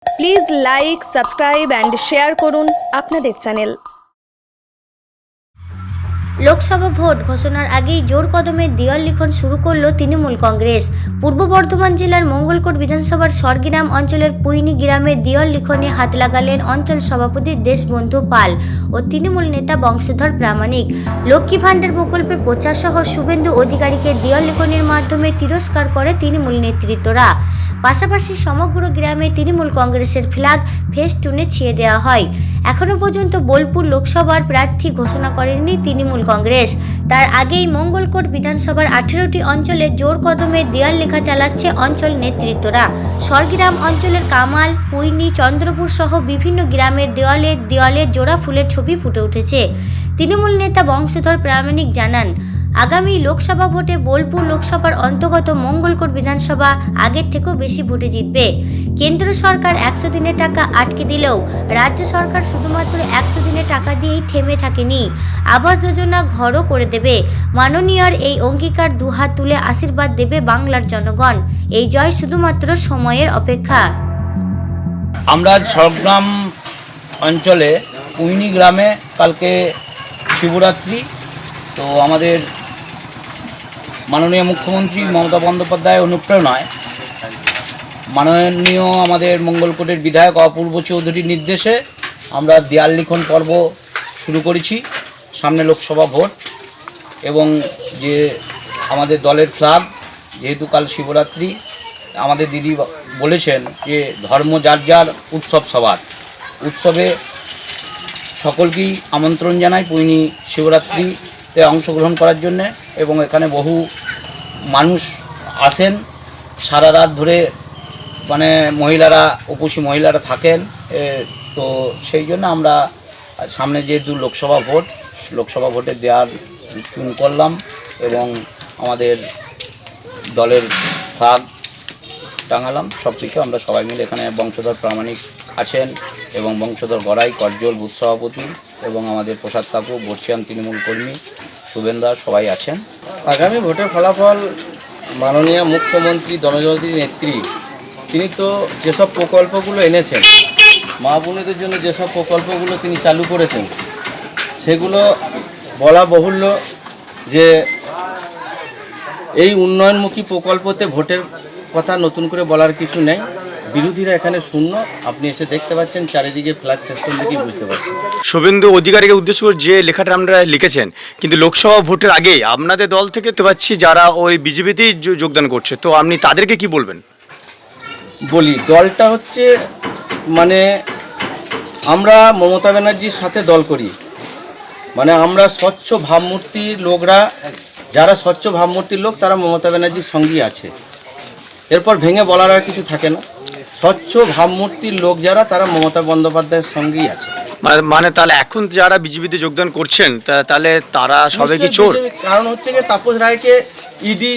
Please like, subscribe and share করুন আপনাদের channel. Lok Sabha vote ঘোষণার আগেই জোর কদমে দেওয়াল লিখন শুরু করল তৃণমূল কংগ্রেস। পূর্ব বর্ধমান জেলার মঙ্গলকোট বিধানসভার স্বর্গগ্রাম অঞ্চলের পুইনি গ্রামে দেওয়াল লিখনে হাত লাগালেন অঞ্চল সভাপতি দেশবন্ধু পাল ও তৃণমূল নেতা বংশধর প্রামাণিক। লক্ষ্মী ভাণ্ডার প্রকল্পের প্রচার সহ শুভেন্দু অধিকারীকে দেওয়াল লিখনের মাধ্যমে তিরস্কার করে তৃণমূল নেতৃত্বরা। পাশাপাশি সমগ্র গ্রামে তৃণমূল কংগ্রেসের ফ্ল্যাগ ফেস্টুনে ছিয়ে দেওয়া হয়। এখনও পর্যন্ত বোলপুর লোকসভার প্রার্থী ঘোষণা করেনি তৃণমূল কংগ্রেস। তার আগেই মঙ্গলকোট বিধানসভার 18টি অঞ্চলে জোর কদমে দেওয়াল লেখা চালাচ্ছে অঞ্চল নেতৃত্বরা। স্বর্গগ্রাম অঞ্চলের কামাল, পুইনি, চন্দ্রপুর সহ বিভিন্ন গ্রামের দেওয়ালে জোড়া ফুলের ছবি ফুটে উঠেছে। তৃণমূল নেতা বংশধর প্রামাণিক জানান, আগামী লোকসভা ভোটে বোলপুর লোকসভার অন্তর্গত মঙ্গলকোট বিধানসভা আগের থেকেও বেশি ভোটে জিতবে। কেন্দ্র সরকার 100 দিনের টাকা আটকে দিলেও রাজ্য সরকার শুধুমাত্র 100 দিনের টাকা দিয়েই থেমে থাকেনি, আবাস যোজনা ঘরও করে দেবে। মাননীয়র এই অঙ্গীকার দুহাত তুলে আশীর্বাদ দেবে বাংলার জনগণ। এই জয় শুধুমাত্র সময়ের অপেক্ষা। আমরা ঝড়গ্রাম অঞ্চলে পুইনি গ্রামে কালকে শিবরাত্রি, তো আমাদের মাননীয় মুখ্যমন্ত্রী মমতা বন্দ্যোপাধ্যায়ের অনুপ্রেরণায় মাননীয় আমাদের মঙ্গলকোটের বিধায়ক অপূর্ব চৌধুরীর নির্দেশে আমরা দেয়াল লিখন পর্ব শুরু করেছি। সামনে লোকসভা ভোট এবং যে আমাদের দলের ফ্ল্যাগ, যেহেতু কাল শিবরাত্রি, আমাদের দিদি বলেছেন যে ধর্ম যার যার, উৎসব সবার। উৎসবে সকলকেই আমন্ত্রণ জানাই পুইনি শিবরাত্রিতে অংশগ্রহণ করার জন্যে, এবং এখানে বহু মানুষ আসেন সারা রাত ধরে, মানে মহিলারা, উপসী মহিলারা থাকেন। তো সেই জন্য আমরা সামনে যেহেতু লোকসভা ভোটের দেওয়ার চুন করলাম এবং আমাদের দলের ফ্ল্যাগ টাঙালাম। সব কিছু আমরা সবাই মিলে, এখানে বংশধর প্রামাণিক আছেন এবং বংশধর গড়াই, করজল বুথ সভাপতি এবং আমাদের প্রসাদ কাকু, বর্ষিয়ান তৃণমূল কর্মী শুভেন্দা, সবাই আছেন। আগামী ভোটের ফলাফল মাননীয় মুখ্যমন্ত্রী জনজাতির নেত্রী, তিনি তো যেসব প্রকল্পগুলো এনেছেন, মা বোনেদের জন্য যেসব প্রকল্পগুলো তিনি চালু করেছেন, সেগুলো বলা বাহুল্য যে এই উন্নয়নমুখী প্রকল্পতে ভোটের কথা নতুন করে বলার কিছু নেই। বিরোধীরা এখানে শূন্য। আপনি এসে দেখতে পাচ্ছেন চারিদিকে ফ্ল্যাগ ফেস্টুন দেখেই বুঝতে পারছেন। শুভেন্দু অধিকারীকে উদ্দেশ্য করে যে লেখাটা আপনারা লিখেছেন, কিন্তু লোকসভা ভোটের আগে আপনাদের দল থেকে তো পাচ্ছি যারা ওই বিজেপিতেই যোগদান করছে, তো আপনি তাদেরকে কি বলবেন? বলি, দলটা হচ্ছে, মানে আমরা মমতা ব্যানার্জির সাথে দল করি, মানে আমরা স্বচ্ছ ভাবমূর্তির লোকরা, যারা স্বচ্ছ ভাবমূর্তির লোক তারা মমতা ব্যানার্জির সঙ্গেই আছে। এরপর ভেঙে বলার আর কিছু থাকে না। স্বচ্ছ ভাবমূর্তির লোক যারা, তারা মমতা বন্দ্যোপাধ্যায়ের সঙ্গেই আছে। মানে তাহলে এখন যারা বিজেপিতে যোগদান করছেন তাহলে তারা সবাই কি চোর? কারণ হচ্ছে যে তাপস রায়কে ইডি